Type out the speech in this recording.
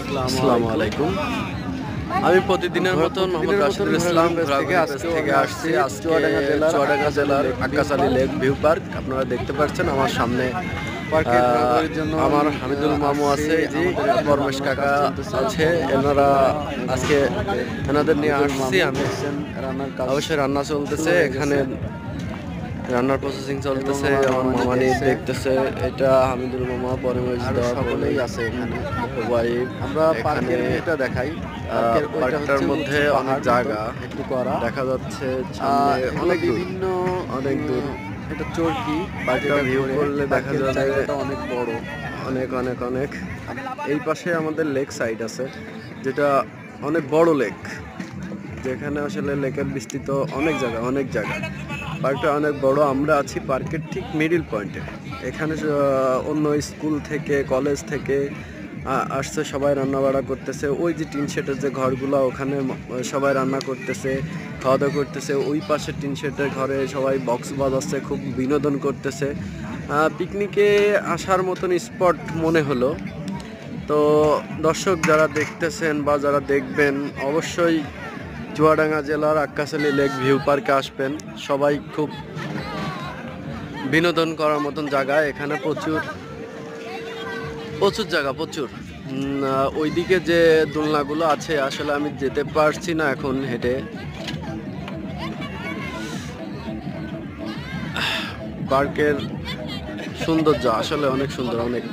আসসালামু আলাইকুম। আমি প্রতিদিনের মতন মোহাম্মদ রাশিদুল ইসলাম থেকে আসছি আজকে চুয়াডাঙ্গা জেলার Akkas Ali lake view park. আপনারা দেখতে পাচ্ছেন আমার সামনে আমার হামিদুল মামু আছে, জি পরমেশ কাকা আছে। এনারা আজকে এনাদের নিয়ে আসছি আমি। অবশ্যই রান্না চলতেছে এখানে, রান্নার প্রসেসিং চলতেছে। আমার মামা নিয়ে দেখতেছে। এটা হামিদুল মামা, পরমেশ দা, সকলেই আছে এখানে। আমরা পার্কের ভিউটা দেখাই। পার্কটার মধ্যে অনেক জায়গা একটু করা দেখা যাচ্ছে, অনেক বিভিন্ন অনেক দূর। এটা চরকি পার্কটা ভিউ করলে দেখা যায় অনেক বড়, অনেক অনেক অনেক। এই পাশে আমাদের লেক সাইড আছে, যেটা অনেক বড় লেক, যেখানে আসলে লেকের বিস্তৃত অনেক জায়গা অনেক জায়গা। পার্কটা অনেক বড়। আমরা আছি পার্কের ঠিক মিডিল পয়েন্টে। এখানে অন্য স্কুল থেকে কলেজ থেকে আসছে, সবাই রান্না বাড়া করতেছে। ওই যে টিন শেডের যে ঘরগুলো, ওখানে সবাই রান্না করতেছে, খাওয়া দাওয়া করতেছে। ওই পাশে টিন শেডের ঘরে সবাই বক্স বাজাচ্ছে, খুব বিনোদন করতেছে। পিকনিকে আসার মতন স্পট মনে হলো। তো দর্শক যারা দেখতেছেন বা যারা দেখবেন, অবশ্যই চুয়াডাঙ্গা জেলার আক্কাস আলী লেক ভিউ পার্কে আসবেন। সবাই খুব বিনোদন করার মতন জায়গা এখানে, প্রচুর প্রচুর জায়গা, প্রচুর। ওইদিকে যে দোলনাগুলো আছে, আসলে আমি যেতে পারছি না এখন হেঁটে। পার্কের সৌন্দর্য আসলে অনেক সুন্দর, অনেক।